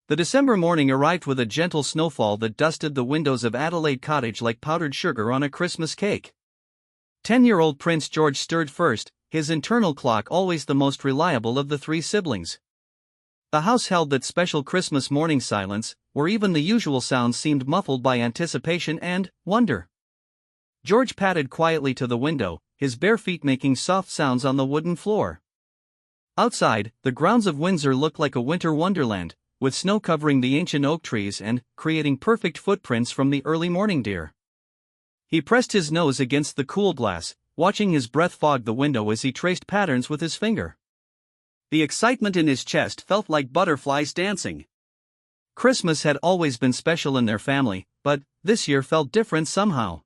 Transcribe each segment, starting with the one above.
The December morning arrived with a gentle snowfall that dusted the windows of Adelaide Cottage like powdered sugar on a Christmas cake. 10-year-old Prince George stirred first, his internal clock always the most reliable of the three siblings. The house held that special Christmas morning silence, where even the usual sounds seemed muffled by anticipation and wonder. George padded quietly to the window, his bare feet making soft sounds on the wooden floor. Outside, the grounds of Windsor looked like a winter wonderland, with snow covering the ancient oak trees and creating perfect footprints from the early morning deer. He pressed his nose against the cool glass, watching his breath fog the window as he traced patterns with his finger. The excitement in his chest felt like butterflies dancing. Christmas had always been special in their family, but this year felt different somehow.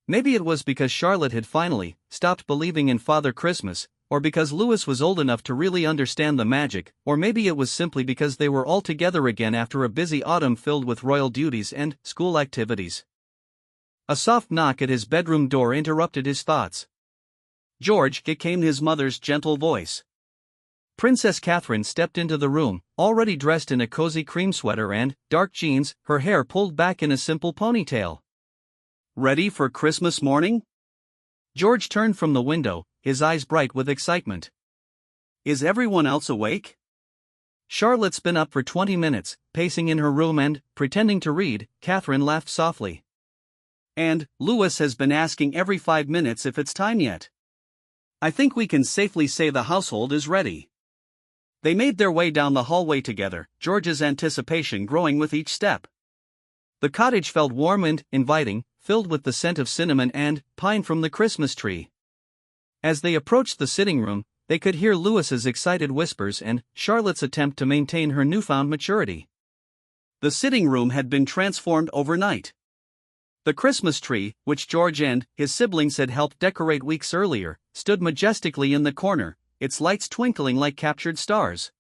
Maybe it was because Charlotte had finally stopped believing in Father Christmas, or because Louis was old enough to really understand the magic, or maybe it was simply because they were all together again after a busy autumn filled with royal duties and school activities. A soft knock at his bedroom door interrupted his thoughts. "George," came his mother's gentle voice. Princess Catherine stepped into the room, already dressed in a cozy cream sweater and dark jeans, her hair pulled back in a simple ponytail. "Ready for Christmas morning?" George turned from the window, his eyes bright with excitement. "Is everyone else awake?" "Charlotte's been up for 20 minutes, pacing in her room and pretending to read," Catherine laughed softly. "And Louis has been asking every 5 minutes if it's time yet. I think we can safely say the household is ready." They made their way down the hallway together, George's anticipation growing with each step. The cottage felt warm and inviting, filled with the scent of cinnamon and pine from the Christmas tree. As they approached the sitting room, they could hear Louis's excited whispers and Charlotte's attempt to maintain her newfound maturity. The sitting room had been transformed overnight. The Christmas tree, which George and his siblings had helped decorate weeks earlier, stood majestically in the corner, its lights twinkling like captured stars.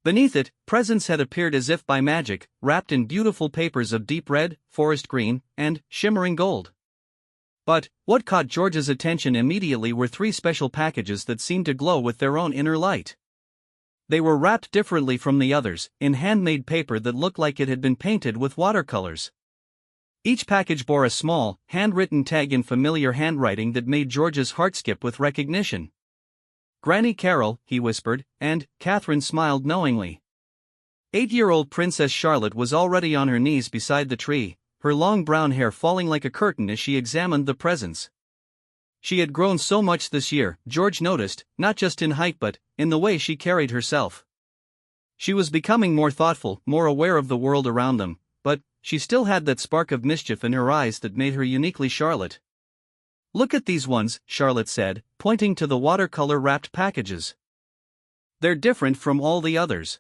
Beneath it, presents had appeared as if by magic, wrapped in beautiful papers of deep red, forest green, and shimmering gold. But what caught George's attention immediately were 3 special packages that seemed to glow with their own inner light. They were wrapped differently from the others, in handmade paper that looked like it had been painted with watercolors. Each package bore a small, handwritten tag in familiar handwriting that made George's heart skip with recognition. "Granny Carole," he whispered, and Catherine smiled knowingly. 8-year-old Princess Charlotte was already on her knees beside the tree, her long brown hair falling like a curtain as she examined the presents. She had grown so much this year, George noticed, not just in height but in the way she carried herself. She was becoming more thoughtful, more aware of the world around them, but she still had that spark of mischief in her eyes that made her uniquely Charlotte. "Look at these ones," Charlotte said, pointing to the watercolor-wrapped packages. "They're different from all the others."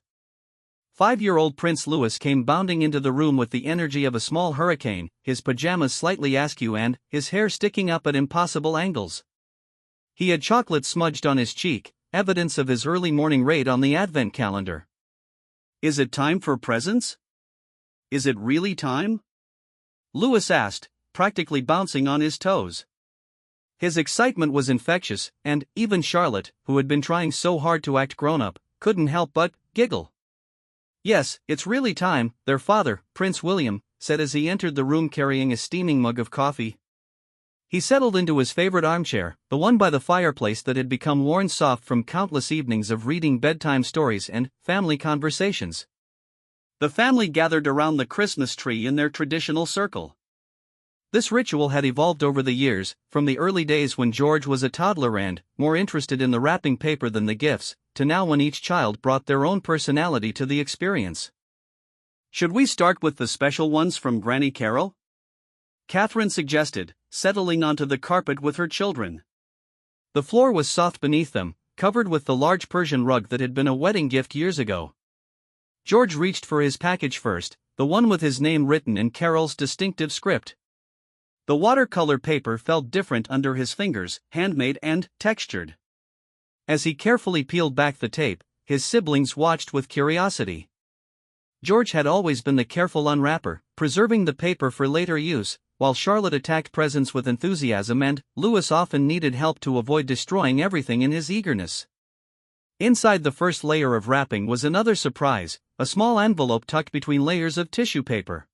5-year-old Prince Louis came bounding into the room with the energy of a small hurricane, his pajamas slightly askew and his hair sticking up at impossible angles. He had chocolate smudged on his cheek, evidence of his early morning raid on the advent calendar. "Is it time for presents? Is it really time?" Louis asked, practically bouncing on his toes. His excitement was infectious, and even Charlotte, who had been trying so hard to act grown-up, couldn't help but giggle. "Yes, it's really time," their father, Prince William, said as he entered the room carrying a steaming mug of coffee. He settled into his favorite armchair, the one by the fireplace that had become worn soft from countless evenings of reading bedtime stories and family conversations. The family gathered around the Christmas tree in their traditional circle. This ritual had evolved over the years, from the early days when George was a toddler and more interested in the wrapping paper than the gifts, to now when each child brought their own personality to the experience. "Should we start with the special ones from Granny Carole?" Catherine suggested, settling onto the carpet with her children. The floor was soft beneath them, covered with the large Persian rug that had been a wedding gift years ago. George reached for his package first, the one with his name written in Carole's distinctive script. The watercolor paper felt different under his fingers, handmade and textured. As he carefully peeled back the tape, his siblings watched with curiosity. George had always been the careful unwrapper, preserving the paper for later use, while Charlotte attacked presents with enthusiasm and Louis often needed help to avoid destroying everything in his eagerness. Inside the first layer of wrapping was another surprise, a small envelope tucked between layers of tissue paper.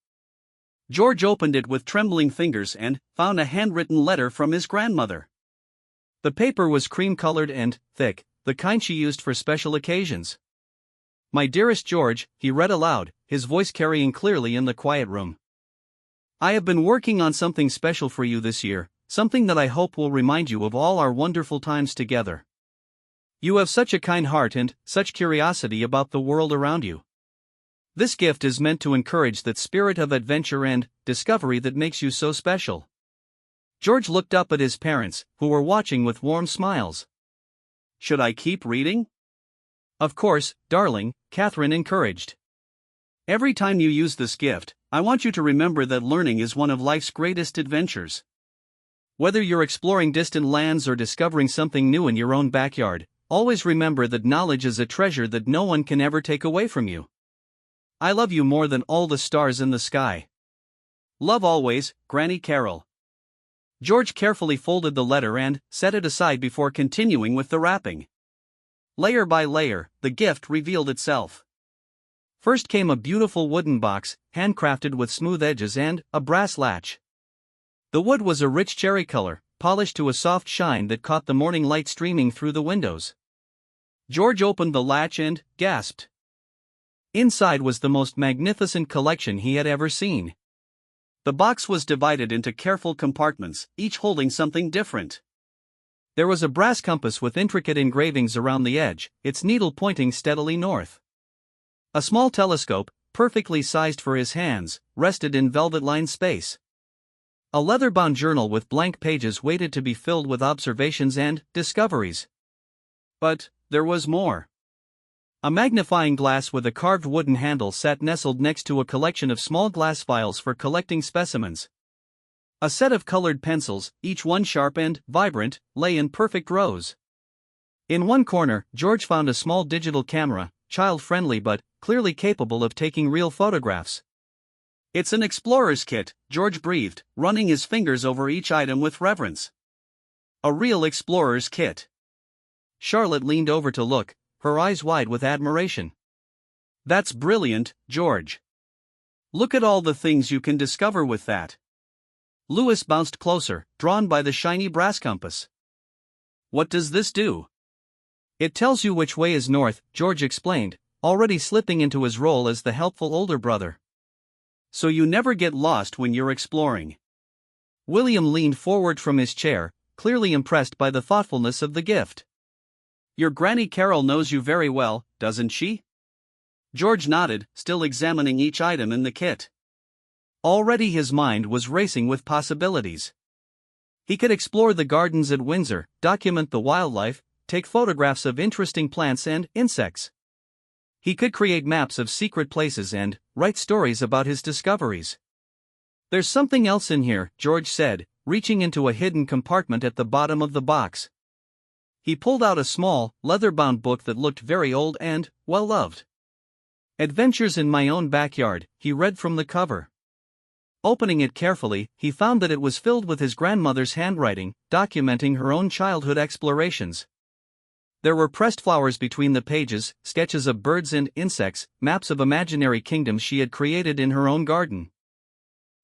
George opened it with trembling fingers and found a handwritten letter from his grandmother. The paper was cream-colored and thick, the kind she used for special occasions. "My dearest George," he read aloud, his voice carrying clearly in the quiet room. "I have been working on something special for you this year, something that I hope will remind you of all our wonderful times together. You have such a kind heart and such curiosity about the world around you. This gift is meant to encourage that spirit of adventure and discovery that makes you so special." George looked up at his parents, who were watching with warm smiles. "Should I keep reading?" "Of course, darling," Catherine encouraged. "Every time you use this gift, I want you to remember that learning is one of life's greatest adventures. Whether you're exploring distant lands or discovering something new in your own backyard, always remember that knowledge is a treasure that no one can ever take away from you. I love you more than all the stars in the sky. Love always, Granny Carole." George carefully folded the letter and set it aside before continuing with the wrapping. Layer by layer, the gift revealed itself. First came a beautiful wooden box, handcrafted with smooth edges and a brass latch. The wood was a rich cherry color, polished to a soft shine that caught the morning light streaming through the windows. George opened the latch and gasped. Inside was the most magnificent collection he had ever seen. The box was divided into careful compartments, each holding something different. There was a brass compass with intricate engravings around the edge, its needle pointing steadily north. A small telescope, perfectly sized for his hands, rested in velvet-lined space. A leather-bound journal with blank pages waited to be filled with observations and discoveries. But there was more. A magnifying glass with a carved wooden handle sat nestled next to a collection of small glass vials for collecting specimens. A set of colored pencils, each one sharp and vibrant, lay in perfect rows. In one corner, George found a small digital camera, child-friendly but clearly capable of taking real photographs. "It's an explorer's kit," George breathed, running his fingers over each item with reverence. "A real explorer's kit." Charlotte leaned over to look, her eyes wide with admiration. "That's brilliant, George. Look at all the things you can discover with that." Louis bounced closer, drawn by the shiny brass compass. "What does this do?" "It tells you which way is north," George explained, already slipping into his role as the helpful older brother. "So you never get lost when you're exploring." William leaned forward from his chair, clearly impressed by the thoughtfulness of the gift. "Your Granny Carole knows you very well, doesn't she?" George nodded, still examining each item in the kit. Already his mind was racing with possibilities. He could explore the gardens at Windsor, document the wildlife, take photographs of interesting plants and insects. He could create maps of secret places and write stories about his discoveries. "There's something else in here," George said, reaching into a hidden compartment at the bottom of the box. He pulled out a small, leather-bound book that looked very old and well-loved. "Adventures in My Own Backyard," he read from the cover. Opening it carefully, he found that it was filled with his grandmother's handwriting, documenting her own childhood explorations. There were pressed flowers between the pages, sketches of birds and insects, maps of imaginary kingdoms she had created in her own garden.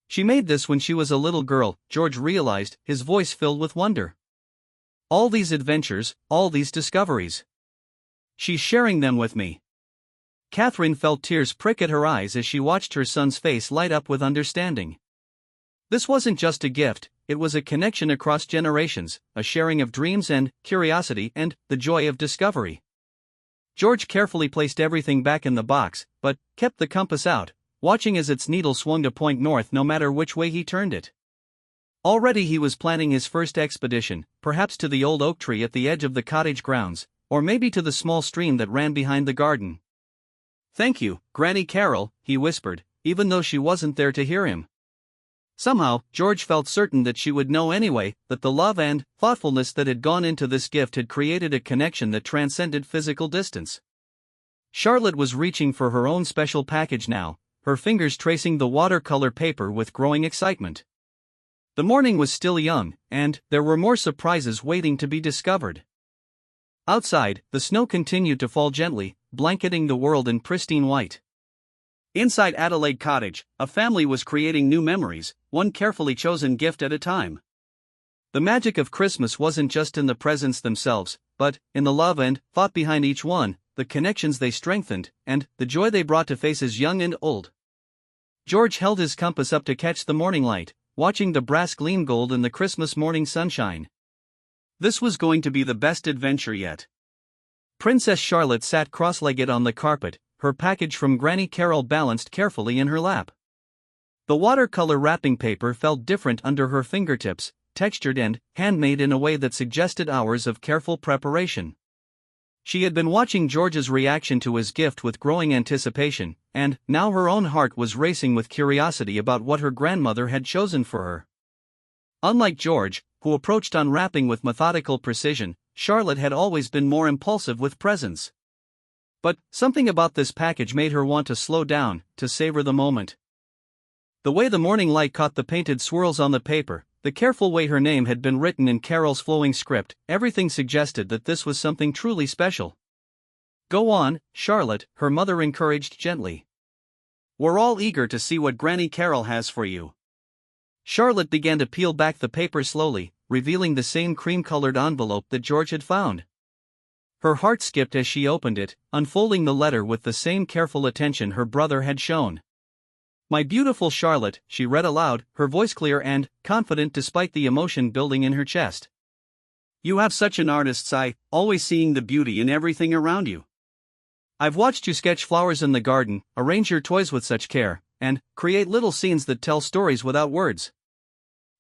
She made this when she was a little girl, George realized, his voice filled with wonder. All these adventures, all these discoveries. She's sharing them with me. Catherine felt tears prick at her eyes as she watched her son's face light up with understanding. This wasn't just a gift, it was a connection across generations, a sharing of dreams and curiosity and the joy of discovery. George carefully placed everything back in the box, but kept the compass out, watching as its needle swung to point north no matter which way he turned it. Already he was planning his first expedition, perhaps to the old oak tree at the edge of the cottage grounds, or maybe to the small stream that ran behind the garden. "Thank you, Granny Carole," he whispered, even though she wasn't there to hear him. Somehow, George felt certain that she would know anyway, that the love and thoughtfulness that had gone into this gift had created a connection that transcended physical distance. Charlotte was reaching for her own special package now, her fingers tracing the watercolor paper with growing excitement. The morning was still young, and there were more surprises waiting to be discovered. Outside, the snow continued to fall gently, blanketing the world in pristine white. Inside Adelaide Cottage, a family was creating new memories, one carefully chosen gift at a time. The magic of Christmas wasn't just in the presents themselves, but in the love and thought behind each one, the connections they strengthened, and the joy they brought to faces young and old. George held his compass up to catch the morning light, watching the brass gleam gold in the Christmas morning sunshine. This was going to be the best adventure yet. Princess Charlotte sat cross-legged on the carpet, her package from Granny Carole balanced carefully in her lap. The watercolor wrapping paper felt different under her fingertips, textured and handmade in a way that suggested hours of careful preparation. She had been watching George's reaction to his gift with growing anticipation, and now her own heart was racing with curiosity about what her grandmother had chosen for her. Unlike George, who approached unwrapping with methodical precision, Charlotte had always been more impulsive with presents. But something about this package made her want to slow down, to savor the moment. The way the morning light caught the painted swirls on the paper, the careful way her name had been written in Carole's flowing script, everything suggested that this was something truly special. "Go on, Charlotte," her mother encouraged gently. "We're all eager to see what Granny Carole has for you." Charlotte began to peel back the paper slowly, revealing the same cream-colored envelope that George had found. Her heart skipped as she opened it, unfolding the letter with the same careful attention her brother had shown. "My beautiful Charlotte," she read aloud, her voice clear and confident despite the emotion building in her chest. "You have such an artist's eye, always seeing the beauty in everything around you. I've watched you sketch flowers in the garden, arrange your toys with such care, and create little scenes that tell stories without words."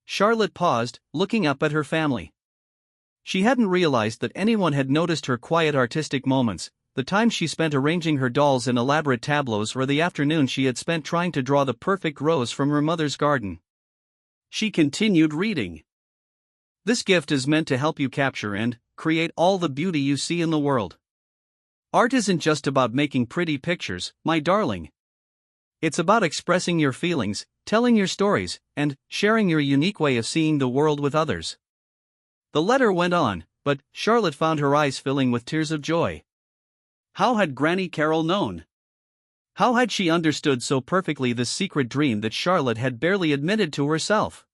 Charlotte paused, looking up at her family. She hadn't realized that anyone had noticed her quiet artistic moments, the time she spent arranging her dolls in elaborate tableaus or the afternoon she had spent trying to draw the perfect rose from her mother's garden. She continued reading. "This gift is meant to help you capture and create all the beauty you see in the world. Art isn't just about making pretty pictures, my darling. It's about expressing your feelings, telling your stories, and sharing your unique way of seeing the world with others." The letter went on, but Charlotte found her eyes filling with tears of joy. How had Granny Carole known? How had she understood so perfectly this secret dream that Charlotte had barely admitted to herself?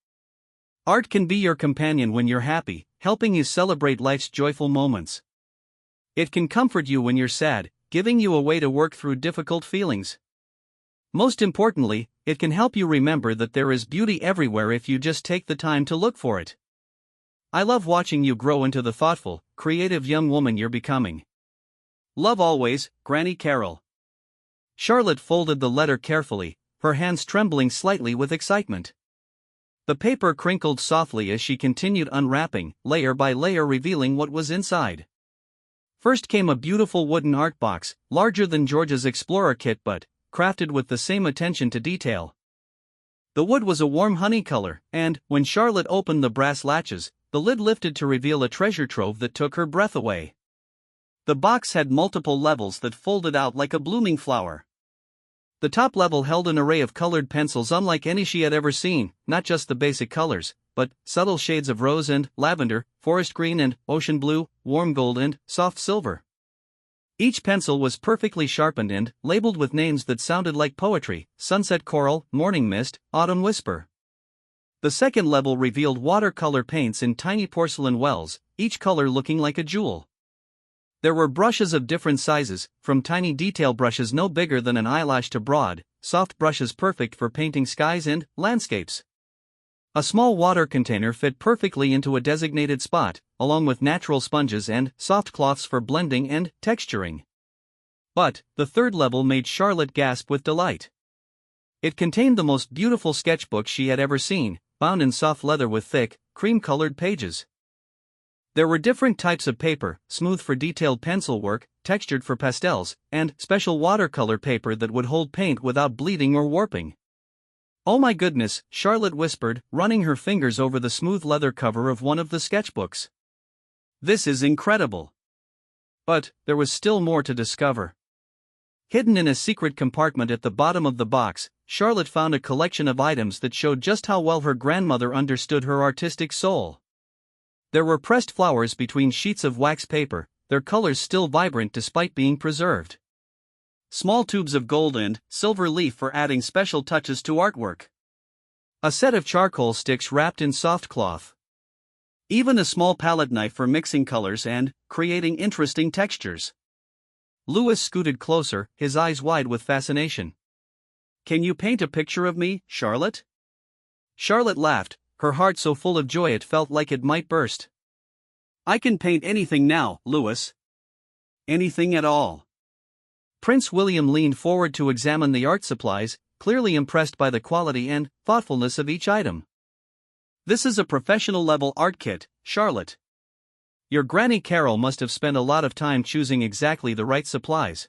Art can be your companion when you're happy, helping you celebrate life's joyful moments. It can comfort you when you're sad, giving you a way to work through difficult feelings. Most importantly, it can help you remember that there is beauty everywhere if you just take the time to look for it. I love watching you grow into the thoughtful, creative young woman you're becoming. Love always, Granny Carole. Charlotte folded the letter carefully, her hands trembling slightly with excitement. The paper crinkled softly as she continued unwrapping, layer by layer revealing what was inside. First came a beautiful wooden art box, larger than George's Explorer kit but crafted with the same attention to detail. The wood was a warm honey color, and when Charlotte opened the brass latches, the lid lifted to reveal a treasure trove that took her breath away. The box had multiple levels that folded out like a blooming flower. The top level held an array of colored pencils unlike any she had ever seen, not just the basic colors, but subtle shades of rose and lavender, forest green and ocean blue, warm gold and soft silver. Each pencil was perfectly sharpened and labeled with names that sounded like poetry: sunset coral, morning mist, autumn whisper. The second level revealed watercolor paints in tiny porcelain wells, each color looking like a jewel. There were brushes of different sizes, from tiny detail brushes no bigger than an eyelash to broad, soft brushes perfect for painting skies and landscapes. A small water container fit perfectly into a designated spot, along with natural sponges and soft cloths for blending and texturing. But the third level made Charlotte gasp with delight. It contained the most beautiful sketchbook she had ever seen, bound in soft leather with thick, cream-colored pages. There were different types of paper, smooth for detailed pencil work, textured for pastels, and special watercolor paper that would hold paint without bleeding or warping. "Oh my goodness," Charlotte whispered, running her fingers over the smooth leather cover of one of the sketchbooks. "This is incredible." But there was still more to discover. Hidden in a secret compartment at the bottom of the box, Charlotte found a collection of items that showed just how well her grandmother understood her artistic soul. There were pressed flowers between sheets of wax paper, their colors still vibrant despite being preserved. Small tubes of gold and silver leaf for adding special touches to artwork. A set of charcoal sticks wrapped in soft cloth. Even a small palette knife for mixing colors and creating interesting textures. Louis scooted closer, his eyes wide with fascination. "Can you paint a picture of me, Charlotte?" Charlotte laughed, her heart so full of joy it felt like it might burst. "I can paint anything now, Louis. Anything at all." Prince William leaned forward to examine the art supplies, clearly impressed by the quality and thoughtfulness of each item. "This is a professional-level art kit, Charlotte. Your Granny Carole must have spent a lot of time choosing exactly the right supplies."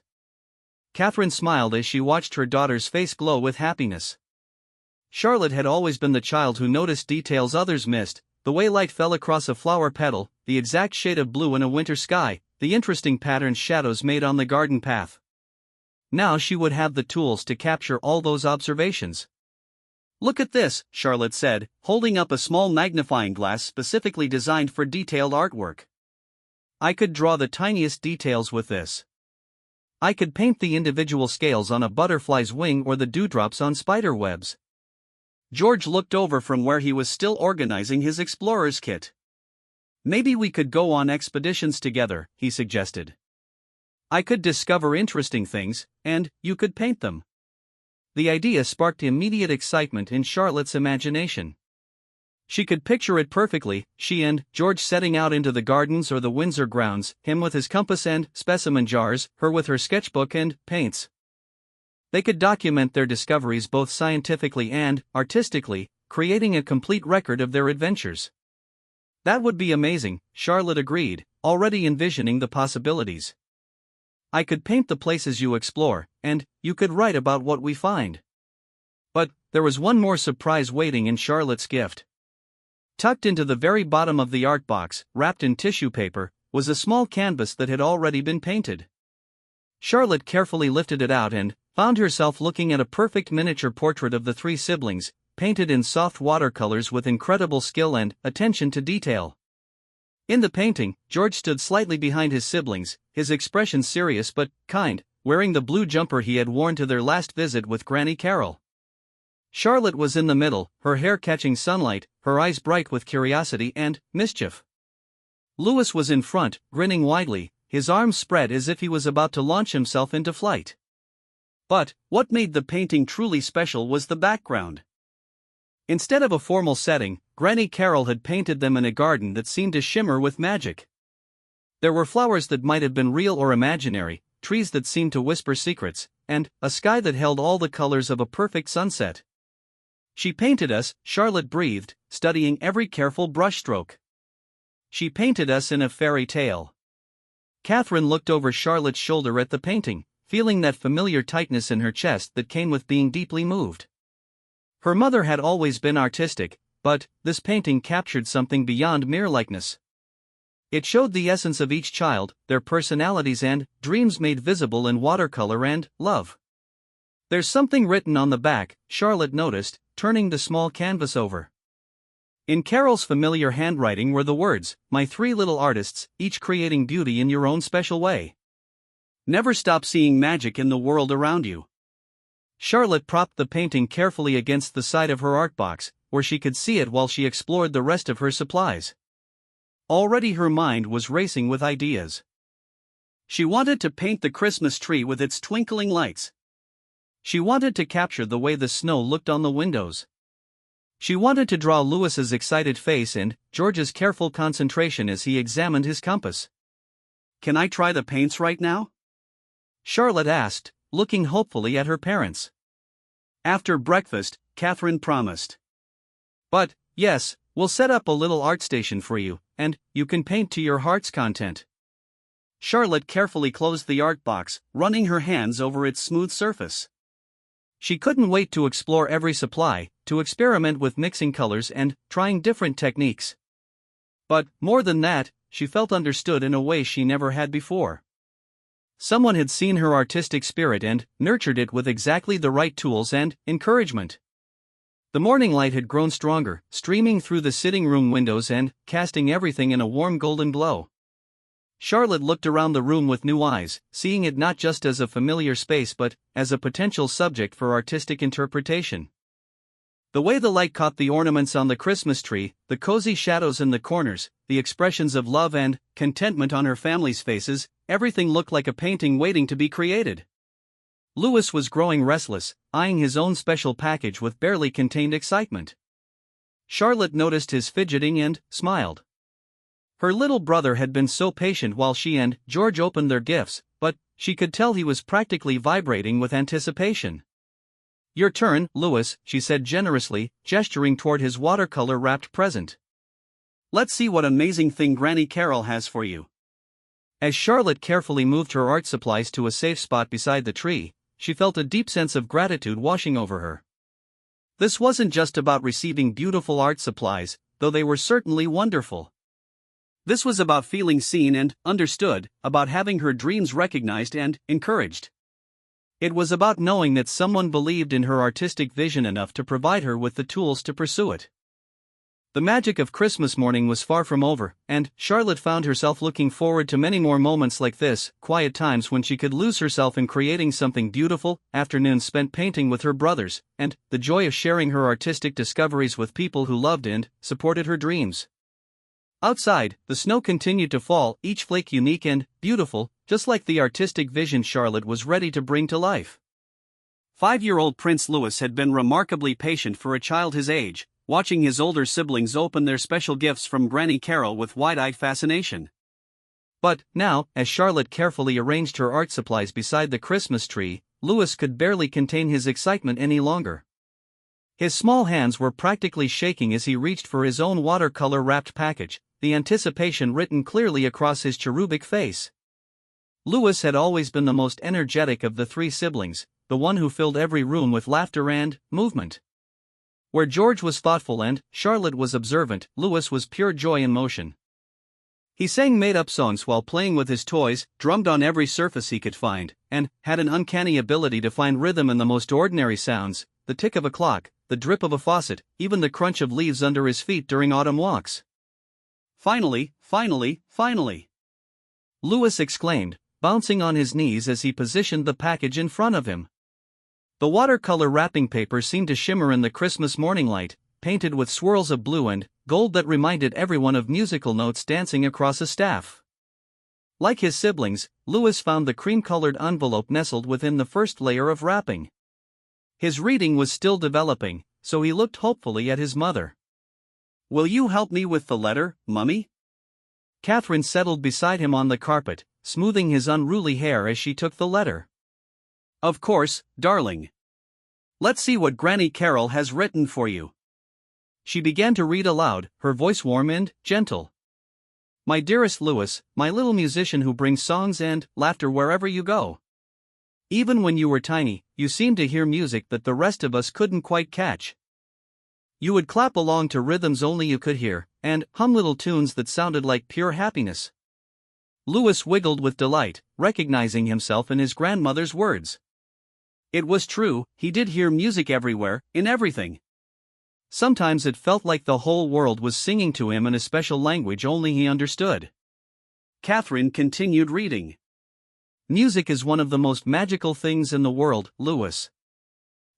Catherine smiled as she watched her daughter's face glow with happiness. Charlotte had always been the child who noticed details others missed, the way light fell across a flower petal, the exact shade of blue in a winter sky, the interesting patterns shadows made on the garden path. Now she would have the tools to capture all those observations. "Look at this," Charlotte said, holding up a small magnifying glass specifically designed for detailed artwork. "I could draw the tiniest details with this. I could paint the individual scales on a butterfly's wing or the dewdrops on spider webs." George looked over from where he was still organizing his explorer's kit. "Maybe we could go on expeditions together," he suggested. "I could discover interesting things, and you could paint them." The idea sparked immediate excitement in Charlotte's imagination. She could picture it perfectly, she and George setting out into the gardens or the Windsor grounds, him with his compass and specimen jars, her with her sketchbook and paints. They could document their discoveries both scientifically and artistically, creating a complete record of their adventures. "That would be amazing," Charlotte agreed, already envisioning the possibilities. "I could paint the places you explore, and you could write about what we find." But there was one more surprise waiting in Charlotte's gift. Tucked into the very bottom of the art box, wrapped in tissue paper, was a small canvas that had already been painted. Charlotte carefully lifted it out and found herself looking at a perfect miniature portrait of the three siblings, painted in soft watercolors with incredible skill and attention to detail. In the painting, George stood slightly behind his siblings, his expression serious but kind, wearing the blue jumper he had worn to their last visit with Granny Carole. Charlotte was in the middle, her hair catching sunlight, her eyes bright with curiosity and mischief. Louis was in front, grinning widely, his arms spread as if he was about to launch himself into flight. But what made the painting truly special was the background. Instead of a formal setting, Granny Carole had painted them in a garden that seemed to shimmer with magic. There were flowers that might have been real or imaginary, trees that seemed to whisper secrets, and a sky that held all the colors of a perfect sunset. "She painted us," Charlotte breathed, studying every careful brushstroke. "She painted us in a fairy tale." Catherine looked over Charlotte's shoulder at the painting, feeling that familiar tightness in her chest that came with being deeply moved. Her mother had always been artistic, but this painting captured something beyond mere likeness. It showed the essence of each child, their personalities and dreams made visible in watercolor and love. "There's something written on the back," Charlotte noticed, turning the small canvas over. In Carole's familiar handwriting were the words, "My three little artists, each creating beauty in your own special way. Never stop seeing magic in the world around you." Charlotte propped the painting carefully against the side of her art box, where she could see it while she explored the rest of her supplies. Already her mind was racing with ideas. She wanted to paint the Christmas tree with its twinkling lights. She wanted to capture the way the snow looked on the windows. She wanted to draw Louis's excited face and George's careful concentration as he examined his compass. "Can I try the paints right now?" Charlotte asked, looking hopefully at her parents. "After breakfast," Catherine promised. "But, yes, we'll set up a little art station for you, and you can paint to your heart's content." Charlotte carefully closed the art box, running her hands over its smooth surface. She couldn't wait to explore every supply, to experiment with mixing colors and trying different techniques. But, more than that, she felt understood in a way she never had before. Someone had seen her artistic spirit and nurtured it with exactly the right tools and encouragement. The morning light had grown stronger, streaming through the sitting room windows and casting everything in a warm golden glow. Charlotte looked around the room with new eyes, seeing it not just as a familiar space but as a potential subject for artistic interpretation. The way the light caught the ornaments on the Christmas tree, the cozy shadows in the corners, the expressions of love and contentment on her family's faces, everything looked like a painting waiting to be created. Louis was growing restless, eyeing his own special package with barely contained excitement. Charlotte noticed his fidgeting and smiled. Her little brother had been so patient while she and George opened their gifts, but she could tell he was practically vibrating with anticipation. "Your turn, Louis," she said generously, gesturing toward his watercolor-wrapped present. "Let's see what amazing thing Granny Carole has for you." As Charlotte carefully moved her art supplies to a safe spot beside the tree, she felt a deep sense of gratitude washing over her. This wasn't just about receiving beautiful art supplies, though they were certainly wonderful. This was about feeling seen and understood, about having her dreams recognized and encouraged. It was about knowing that someone believed in her artistic vision enough to provide her with the tools to pursue it. The magic of Christmas morning was far from over, and Charlotte found herself looking forward to many more moments like this, quiet times when she could lose herself in creating something beautiful, afternoons spent painting with her brothers, and the joy of sharing her artistic discoveries with people who loved and supported her dreams. Outside, the snow continued to fall, each flake unique and beautiful, just like the artistic vision Charlotte was ready to bring to life. 5-year-old Prince Louis had been remarkably patient for a child his age, watching his older siblings open their special gifts from Granny Carole with wide-eyed fascination. But now, as Charlotte carefully arranged her art supplies beside the Christmas tree, Louis could barely contain his excitement any longer. His small hands were practically shaking as he reached for his own watercolor-wrapped package, the anticipation written clearly across his cherubic face. Louis had always been the most energetic of the three siblings, the one who filled every room with laughter and movement. Where George was thoughtful and Charlotte was observant, Louis was pure joy in motion. He sang made-up songs while playing with his toys, drummed on every surface he could find, and had an uncanny ability to find rhythm in the most ordinary sounds, the tick of a clock, the drip of a faucet, even the crunch of leaves under his feet during autumn walks. "Finally, finally, finally!" Louis exclaimed, bouncing on his knees as he positioned the package in front of him. The watercolor wrapping paper seemed to shimmer in the Christmas morning light, painted with swirls of blue and gold that reminded everyone of musical notes dancing across a staff. Like his siblings, Louis found the cream-colored envelope nestled within the first layer of wrapping. His reading was still developing, so he looked hopefully at his mother. "Will you help me with the letter, Mummy?" Catherine settled beside him on the carpet, smoothing his unruly hair as she took the letter. "Of course, darling. Let's see what Granny Carole has written for you." She began to read aloud, her voice warm and gentle. "My dearest Louis, my little musician who brings songs and laughter wherever you go. Even when you were tiny, you seemed to hear music that the rest of us couldn't quite catch. You would clap along to rhythms only you could hear, and hum little tunes that sounded like pure happiness." Louis wiggled with delight, recognizing himself in his grandmother's words. It was true, he did hear music everywhere, in everything. Sometimes it felt like the whole world was singing to him in a special language only he understood. Catherine continued reading. "Music is one of the most magical things in the world, Louis.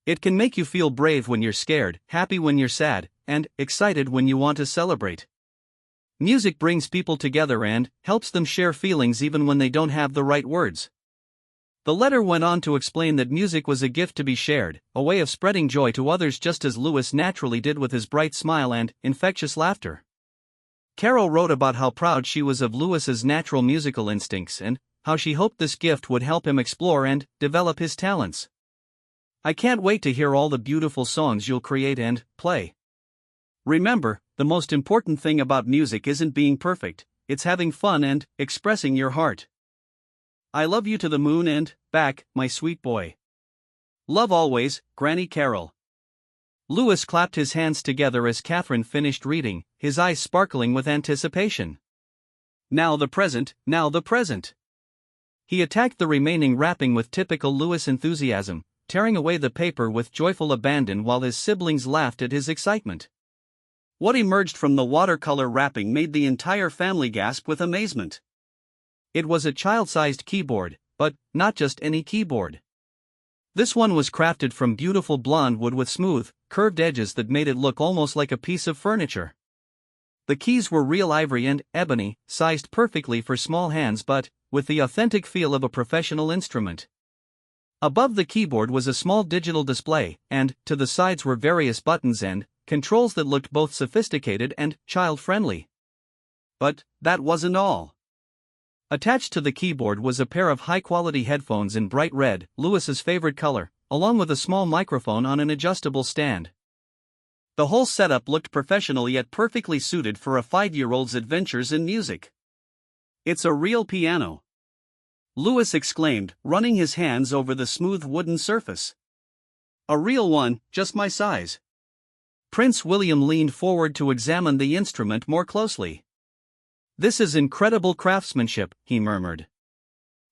It can make you feel brave when you're scared, happy when you're sad, and excited when you want to celebrate. Music brings people together and helps them share feelings even when they don't have the right words." The letter went on to explain that music was a gift to be shared, a way of spreading joy to others just as Louis naturally did with his bright smile and infectious laughter. Carole wrote about how proud she was of Louis's natural musical instincts and how she hoped this gift would help him explore and develop his talents. "I can't wait to hear all the beautiful songs you'll create and play. Remember, the most important thing about music isn't being perfect, it's having fun and expressing your heart. I love you to the moon and back, my sweet boy. Love always, Granny Carole." Louis clapped his hands together as Catherine finished reading, his eyes sparkling with anticipation. Now the present, now the present. He attacked the remaining wrapping with typical Louis enthusiasm, tearing away the paper with joyful abandon while his siblings laughed at his excitement. What emerged from the watercolor wrapping made the entire family gasp with amazement. It was a child-sized keyboard, but not just any keyboard. This one was crafted from beautiful blonde wood with smooth, curved edges that made it look almost like a piece of furniture. The keys were real ivory and ebony, sized perfectly for small hands but with the authentic feel of a professional instrument. Above the keyboard was a small digital display, and to the sides were various buttons and controls that looked both sophisticated and child-friendly. But that wasn't all. Attached to the keyboard was a pair of high-quality headphones in bright red, Lewis's favorite color, along with a small microphone on an adjustable stand. The whole setup looked professional yet perfectly suited for a 5-year-old's adventures in music. "It's a real piano," Lewis exclaimed, running his hands over the smooth wooden surface. "A real one, just my size." Prince William leaned forward to examine the instrument more closely. "This is incredible craftsmanship," he murmured.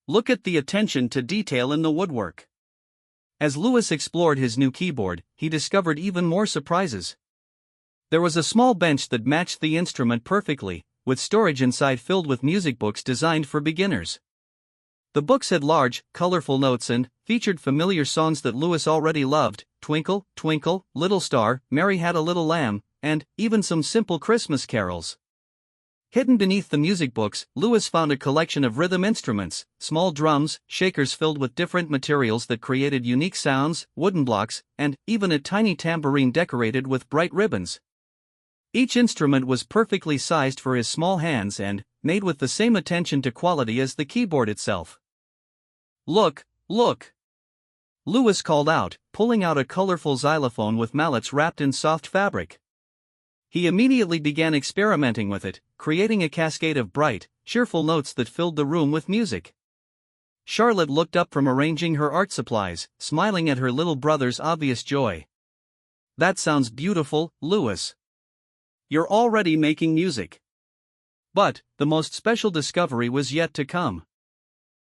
"Look at the attention to detail in the woodwork." As Lewis explored his new keyboard, he discovered even more surprises. There was a small bench that matched the instrument perfectly, with storage inside filled with music books designed for beginners. The books had large, colorful notes and featured familiar songs that Lewis already loved: "Twinkle, Twinkle, Little Star," "Mary Had a Little Lamb," and even some simple Christmas carols. Hidden beneath the music books, Lewis found a collection of rhythm instruments, small drums, shakers filled with different materials that created unique sounds, wooden blocks, and even a tiny tambourine decorated with bright ribbons. Each instrument was perfectly sized for his small hands and made with the same attention to quality as the keyboard itself. "Look, look!" Lewis called out, pulling out a colorful xylophone with mallets wrapped in soft fabric. He immediately began experimenting with it, creating a cascade of bright, cheerful notes that filled the room with music. Charlotte looked up from arranging her art supplies, smiling at her little brother's obvious joy. "That sounds beautiful, Lewis. You're already making music." But the most special discovery was yet to come.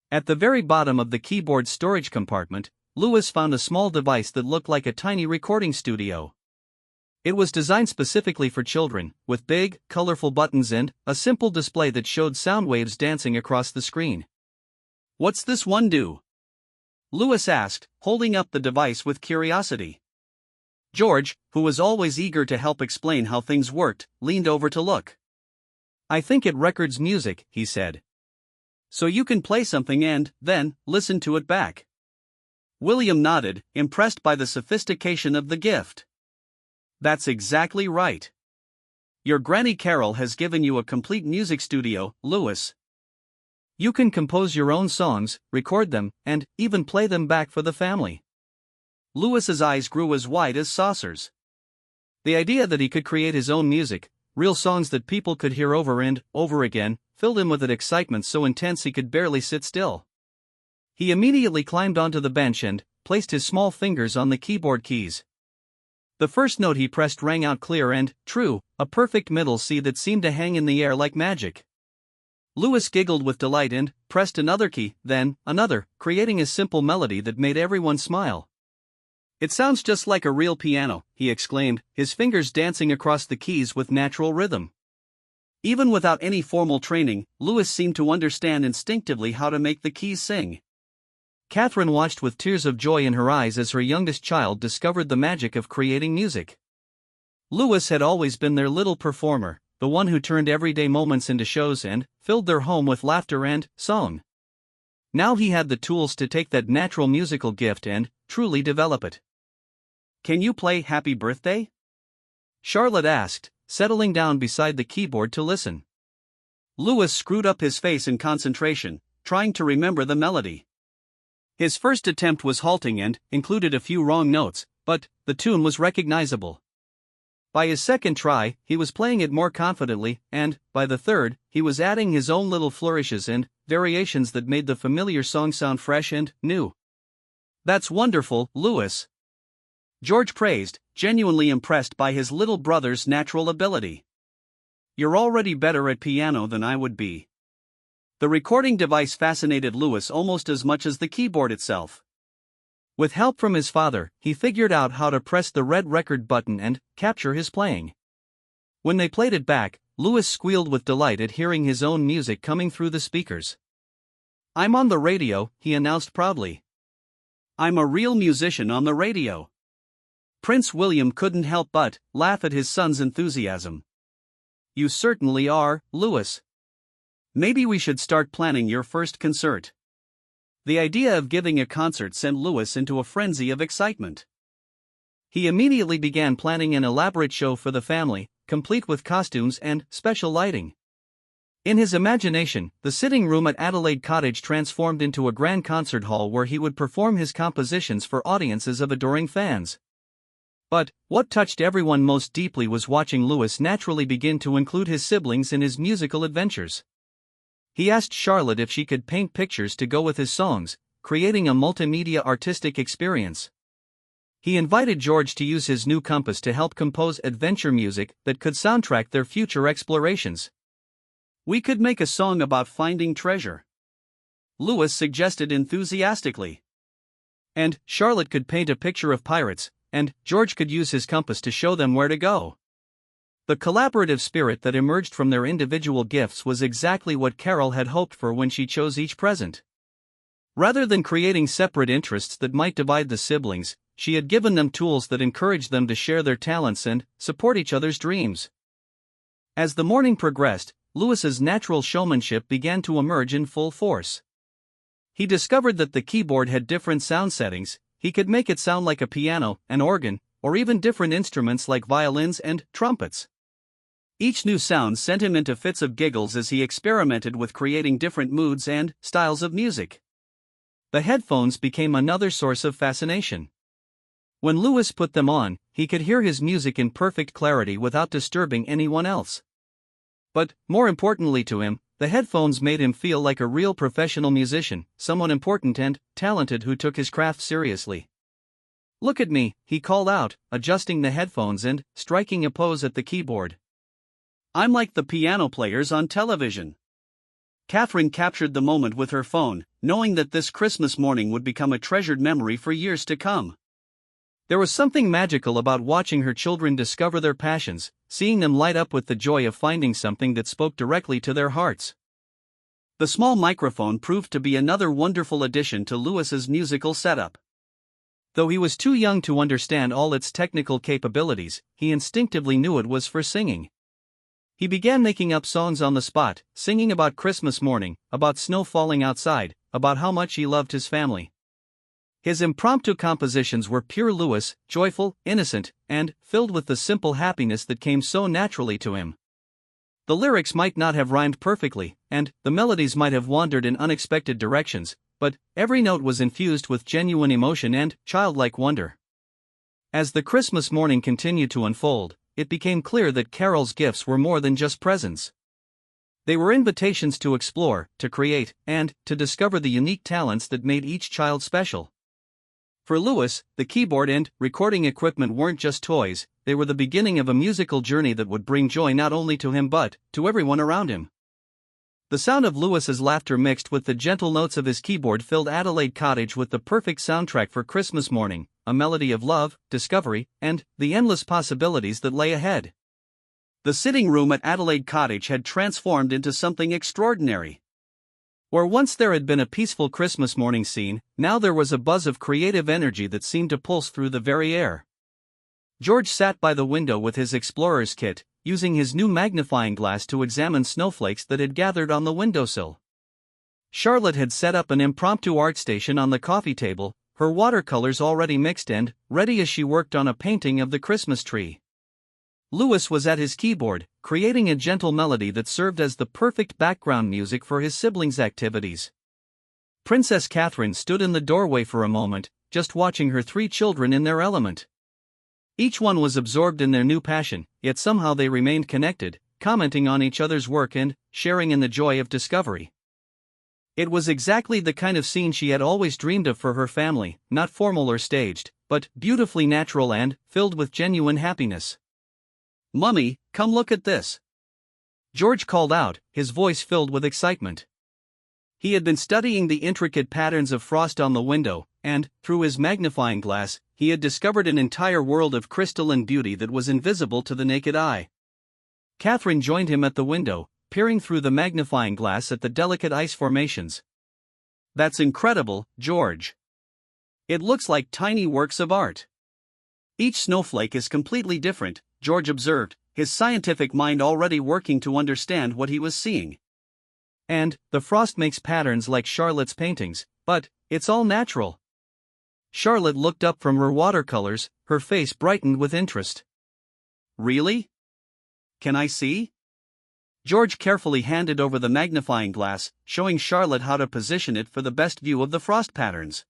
At the very bottom of the keyboard's storage compartment, Lewis found a small device that looked like a tiny recording studio. It was designed specifically for children, with big, colorful buttons and a simple display that showed sound waves dancing across the screen. "What's this one do?" Lewis asked, holding up the device with curiosity. George, who was always eager to help explain how things worked, leaned over to look. "I think it records music," he said. "So you can play something and, then, listen to it back." William nodded, impressed by the sophistication of the gift. "That's exactly right. Your Granny Carole has given you a complete music studio, Lewis. You can compose your own songs, record them, and even play them back for the family." Lewis's eyes grew as wide as saucers. The idea that he could create his own music, real songs that people could hear over and over again, filled him with an excitement so intense he could barely sit still. He immediately climbed onto the bench and placed his small fingers on the keyboard keys. The first note he pressed rang out clear and true, a perfect middle C that seemed to hang in the air like magic. Lewis giggled with delight and pressed another key, then another, creating a simple melody that made everyone smile. "It sounds just like a real piano," he exclaimed, his fingers dancing across the keys with natural rhythm. Even without any formal training, Lewis seemed to understand instinctively how to make the keys sing. Catherine watched with tears of joy in her eyes as her youngest child discovered the magic of creating music. Lewis had always been their little performer, the one who turned everyday moments into shows and filled their home with laughter and song. Now he had the tools to take that natural musical gift and truly develop it. "Can you play Happy Birthday?" Charlotte asked, settling down beside the keyboard to listen. Lewis screwed up his face in concentration, trying to remember the melody. His first attempt was halting and included a few wrong notes, but the tune was recognizable. By his second try, he was playing it more confidently, and by the third, he was adding his own little flourishes and variations that made the familiar song sound fresh and new. "That's wonderful, Lewis," George praised, genuinely impressed by his little brother's natural ability. "You're already better at piano than I would be." The recording device fascinated Lewis almost as much as the keyboard itself. With help from his father, he figured out how to press the red record button and capture his playing. When they played it back, Lewis squealed with delight at hearing his own music coming through the speakers. "I'm on the radio," he announced proudly. "I'm a real musician on the radio." Prince William couldn't help but laugh at his son's enthusiasm. "You certainly are, Louis. Maybe we should start planning your first concert." The idea of giving a concert sent Louis into a frenzy of excitement. He immediately began planning an elaborate show for the family, complete with costumes and special lighting. In his imagination, the sitting room at Adelaide Cottage transformed into a grand concert hall where he would perform his compositions for audiences of adoring fans. But what touched everyone most deeply was watching Louis naturally begin to include his siblings in his musical adventures. He asked Charlotte if she could paint pictures to go with his songs, creating a multimedia artistic experience. He invited George to use his new compass to help compose adventure music that could soundtrack their future explorations. "We could make a song about finding treasure," Louis suggested enthusiastically. "And Charlotte could paint a picture of pirates, and George could use his compass to show them where to go." The collaborative spirit that emerged from their individual gifts was exactly what Carole had hoped for when she chose each present. Rather than creating separate interests that might divide the siblings, she had given them tools that encouraged them to share their talents and support each other's dreams. As the morning progressed, Louis's natural showmanship began to emerge in full force. He discovered that the keyboard had different sound settings. He could make it sound like a piano, an organ, or even different instruments like violins and trumpets. Each new sound sent him into fits of giggles as he experimented with creating different moods and styles of music. The headphones became another source of fascination. When Louis put them on, he could hear his music in perfect clarity without disturbing anyone else. But, more importantly to him, the headphones made him feel like a real professional musician, someone important and talented who took his craft seriously. "Look at me," he called out, adjusting the headphones and striking a pose at the keyboard. "I'm like the piano players on television." Catherine captured the moment with her phone, knowing that this Christmas morning would become a treasured memory for years to come. There was something magical about watching her children discover their passions, seeing them light up with the joy of finding something that spoke directly to their hearts. The small microphone proved to be another wonderful addition to Louis's musical setup. Though he was too young to understand all its technical capabilities, he instinctively knew it was for singing. He began making up songs on the spot, singing about Christmas morning, about snow falling outside, about how much he loved his family. His impromptu compositions were pure Louis, joyful, innocent, and filled with the simple happiness that came so naturally to him. The lyrics might not have rhymed perfectly, and the melodies might have wandered in unexpected directions, but every note was infused with genuine emotion and childlike wonder. As the Christmas morning continued to unfold, it became clear that Carole's gifts were more than just presents. They were invitations to explore, to create, and to discover the unique talents that made each child special. For Louis, the keyboard and recording equipment weren't just toys, they were the beginning of a musical journey that would bring joy not only to him but to everyone around him. The sound of Louis's laughter mixed with the gentle notes of his keyboard filled Adelaide Cottage with the perfect soundtrack for Christmas morning, a melody of love, discovery, and the endless possibilities that lay ahead. The sitting room at Adelaide Cottage had transformed into something extraordinary. Where once there had been a peaceful Christmas morning scene, now there was a buzz of creative energy that seemed to pulse through the very air. George sat by the window with his explorer's kit, using his new magnifying glass to examine snowflakes that had gathered on the windowsill. Charlotte had set up an impromptu art station on the coffee table, her watercolors already mixed and ready as she worked on a painting of the Christmas tree. Louis was at his keyboard, creating a gentle melody that served as the perfect background music for his siblings' activities. Princess Catherine stood in the doorway for a moment, just watching her three children in their element. Each one was absorbed in their new passion, yet somehow they remained connected, commenting on each other's work and sharing in the joy of discovery. It was exactly the kind of scene she had always dreamed of for her family, not formal or staged, but beautifully natural and filled with genuine happiness. "Mummy, come look at this," George called out, his voice filled with excitement. He had been studying the intricate patterns of frost on the window, and, through his magnifying glass, he had discovered an entire world of crystalline beauty that was invisible to the naked eye. Catherine joined him at the window, peering through the magnifying glass at the delicate ice formations. That's incredible, George. It looks like tiny works of art. Each snowflake is completely different, George observed, his scientific mind already working to understand what he was seeing. And the frost makes patterns like Charlotte's paintings, but it's all natural. Charlotte looked up from her watercolors, her face brightened with interest. Really? Can I see? George carefully handed over the magnifying glass, showing Charlotte how to position it for the best view of the frost patterns.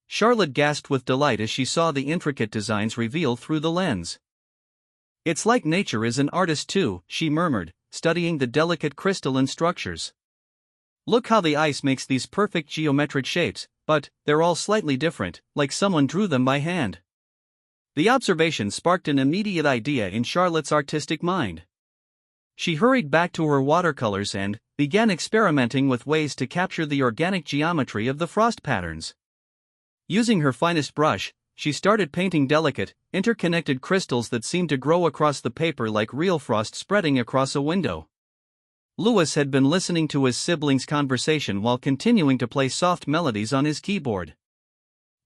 Charlotte gasped with delight as she saw the intricate designs revealed through the lens. It's like nature is an artist too, she murmured, studying the delicate crystalline structures. Look how the ice makes these perfect geometric shapes, but they're all slightly different, like someone drew them by hand. The observation sparked an immediate idea in Charlotte's artistic mind. She hurried back to her watercolors and began experimenting with ways to capture the organic geometry of the frost patterns. Using her finest brush, she started painting delicate, interconnected crystals that seemed to grow across the paper like real frost spreading across a window. Louis had been listening to his siblings' conversation while continuing to play soft melodies on his keyboard.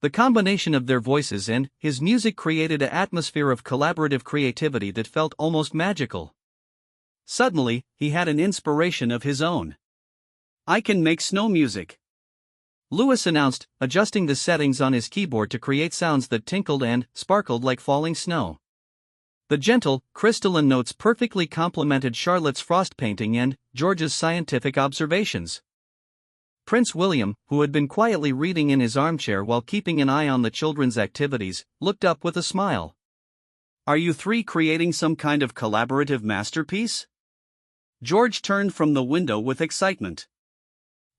The combination of their voices and his music created an atmosphere of collaborative creativity that felt almost magical. Suddenly, he had an inspiration of his own. I can make snow music, Louis announced, adjusting the settings on his keyboard to create sounds that tinkled and sparkled like falling snow. The gentle, crystalline notes perfectly complemented Charlotte's frost painting and George's scientific observations. Prince William, who had been quietly reading in his armchair while keeping an eye on the children's activities, looked up with a smile. Are you three creating some kind of collaborative masterpiece? George turned from the window with excitement.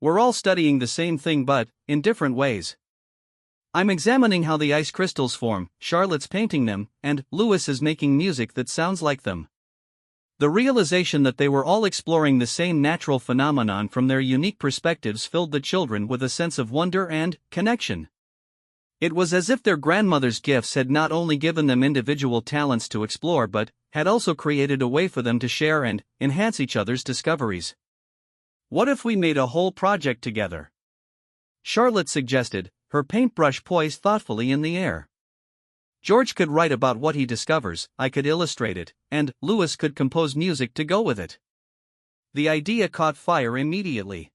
We're all studying the same thing but in different ways. I'm examining how the ice crystals form, Charlotte's painting them, and Louis is making music that sounds like them. The realization that they were all exploring the same natural phenomenon from their unique perspectives filled the children with a sense of wonder and connection. It was as if their grandmother's gifts had not only given them individual talents to explore but had also created a way for them to share and enhance each other's discoveries. What if we made a whole project together? Charlotte suggested, her paintbrush poised thoughtfully in the air. George could write about what he discovers, I could illustrate it, and Louis could compose music to go with it. The idea caught fire immediately.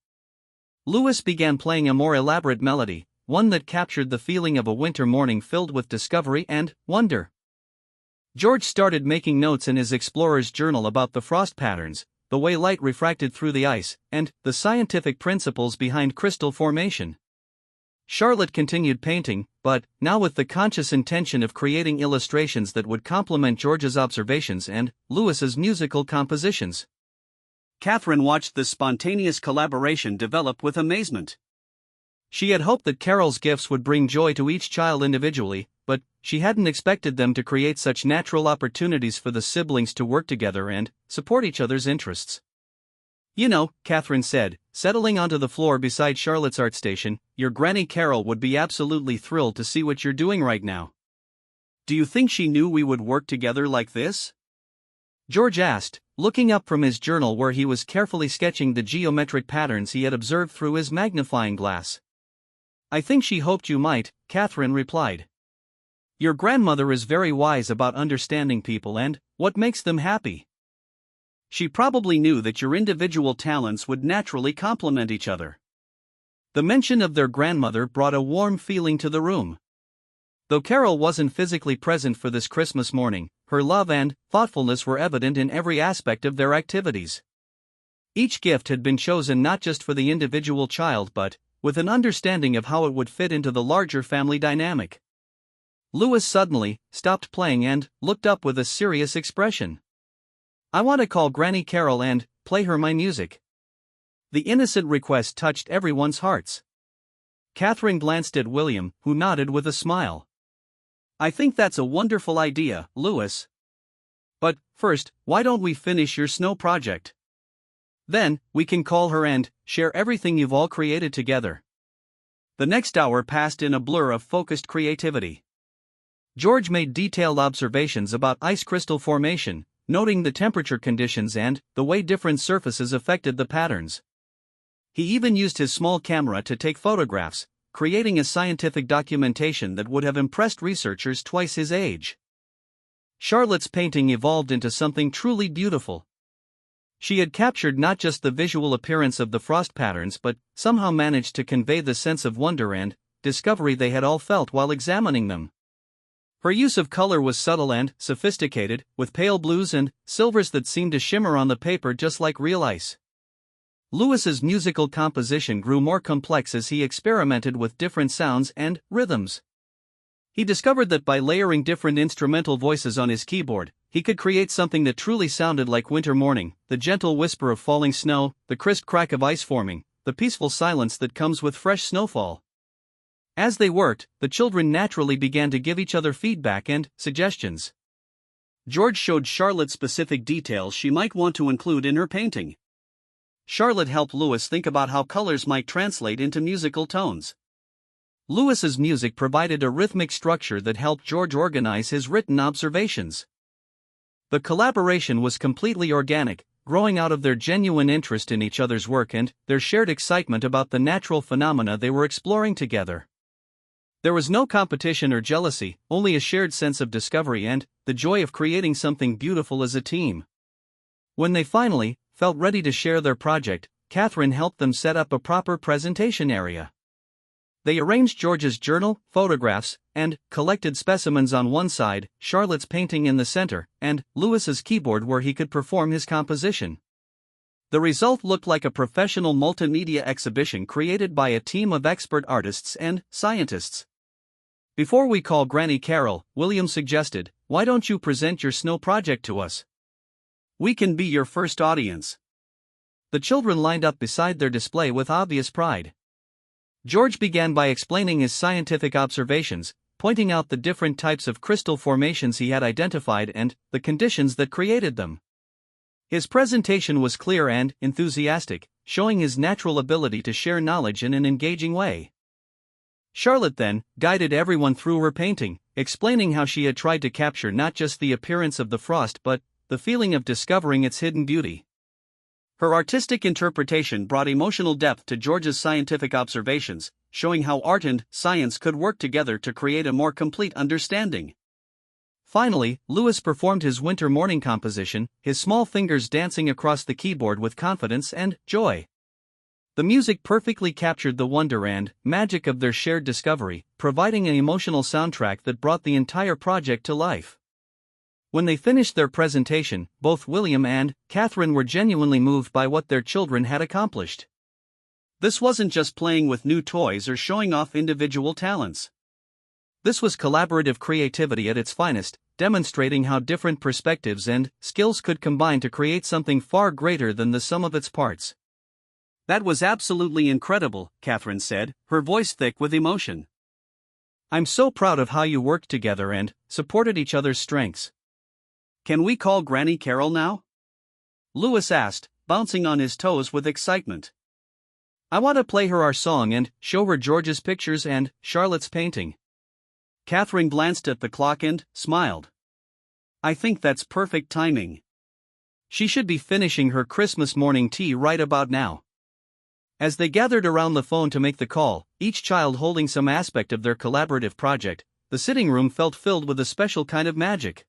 Louis began playing a more elaborate melody, one that captured the feeling of a winter morning filled with discovery and wonder. George started making notes in his explorer's journal about the frost patterns, the way light refracted through the ice, and the scientific principles behind crystal formation. Charlotte continued painting, but now with the conscious intention of creating illustrations that would complement George's observations and Louis's musical compositions. Catherine watched this spontaneous collaboration develop with amazement. She had hoped that Carole's gifts would bring joy to each child individually, but she hadn't expected them to create such natural opportunities for the siblings to work together and support each other's interests. You know, Catherine said, settling onto the floor beside Charlotte's art station, your Granny Carole would be absolutely thrilled to see what you're doing right now. Do you think she knew we would work together like this? George asked, looking up from his journal where he was carefully sketching the geometric patterns he had observed through his magnifying glass. I think she hoped you might, Catherine replied. Your grandmother is very wise about understanding people and what makes them happy. She probably knew that your individual talents would naturally complement each other. The mention of their grandmother brought a warm feeling to the room. Though Carole wasn't physically present for this Christmas morning, her love and thoughtfulness were evident in every aspect of their activities. Each gift had been chosen not just for the individual child but with an understanding of how it would fit into the larger family dynamic. Louis suddenly stopped playing and looked up with a serious expression. I want to call Granny Carole and play her my music. The innocent request touched everyone's hearts. Catherine glanced at William, who nodded with a smile. I think that's a wonderful idea, Louis. But first, why don't we finish your snow project? Then, we can call her and share everything you've all created together. The next hour passed in a blur of focused creativity. George made detailed observations about ice crystal formation, noting the temperature conditions and the way different surfaces affected the patterns. He even used his small camera to take photographs, creating a scientific documentation that would have impressed researchers twice his age. Charlotte's painting evolved into something truly beautiful. She had captured not just the visual appearance of the frost patterns but somehow managed to convey the sense of wonder and discovery they had all felt while examining them. Her use of color was subtle and sophisticated, with pale blues and silvers that seemed to shimmer on the paper just like real ice. Lewis's musical composition grew more complex as he experimented with different sounds and rhythms. He discovered that by layering different instrumental voices on his keyboard, he could create something that truly sounded like winter morning, the gentle whisper of falling snow, the crisp crack of ice forming, the peaceful silence that comes with fresh snowfall. As they worked, the children naturally began to give each other feedback and suggestions. George showed Charlotte specific details she might want to include in her painting. Charlotte helped Lewis think about how colors might translate into musical tones. Lewis's music provided a rhythmic structure that helped George organize his written observations. The collaboration was completely organic, growing out of their genuine interest in each other's work and their shared excitement about the natural phenomena they were exploring together. There was no competition or jealousy, only a shared sense of discovery and the joy of creating something beautiful as a team. When they finally felt ready to share their project, Catherine helped them set up a proper presentation area. They arranged George's journal, photographs, and collected specimens on one side, Charlotte's painting in the center, and Lewis's keyboard where he could perform his composition. The result looked like a professional multimedia exhibition created by a team of expert artists and scientists. Before we call Granny Carole, William suggested, "Why don't you present your snow project to us? We can be your first audience." The children lined up beside their display with obvious pride. George began by explaining his scientific observations, pointing out the different types of crystal formations he had identified and the conditions that created them. His presentation was clear and enthusiastic, showing his natural ability to share knowledge in an engaging way. Charlotte then guided everyone through her painting, explaining how she had tried to capture not just the appearance of the frost but the feeling of discovering its hidden beauty. Her artistic interpretation brought emotional depth to George's scientific observations, showing how art and science could work together to create a more complete understanding. Finally, Lewis performed his winter morning composition, his small fingers dancing across the keyboard with confidence and joy. The music perfectly captured the wonder and magic of their shared discovery, providing an emotional soundtrack that brought the entire project to life. When they finished their presentation, both William and Catherine were genuinely moved by what their children had accomplished. This wasn't just playing with new toys or showing off individual talents. This was collaborative creativity at its finest, demonstrating how different perspectives and skills could combine to create something far greater than the sum of its parts. "That was absolutely incredible," Catherine said, her voice thick with emotion. "I'm so proud of how you worked together and supported each other's strengths." "Can we call Granny Carole now?" Lewis asked, bouncing on his toes with excitement. "I want to play her our song and show her George's pictures and Charlotte's painting." Catherine glanced at the clock and smiled. "I think that's perfect timing. She should be finishing her Christmas morning tea right about now." As they gathered around the phone to make the call, each child holding some aspect of their collaborative project, the sitting room felt filled with a special kind of magic.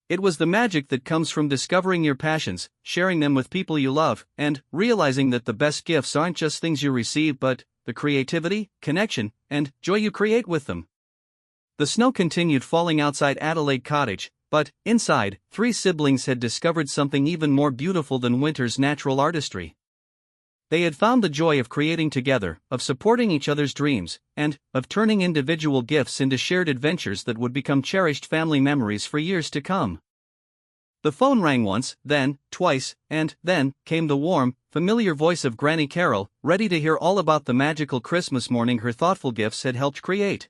It was the magic that comes from discovering your passions, sharing them with people you love, and realizing that the best gifts aren't just things you receive but the creativity, connection, and joy you create with them. The snow continued falling outside Adelaide Cottage, but inside, three siblings had discovered something even more beautiful than winter's natural artistry. They had found the joy of creating together, of supporting each other's dreams, and of turning individual gifts into shared adventures that would become cherished family memories for years to come. The phone rang once, then twice, and then came the warm, familiar voice of Granny Carole, ready to hear all about the magical Christmas morning her thoughtful gifts had helped create.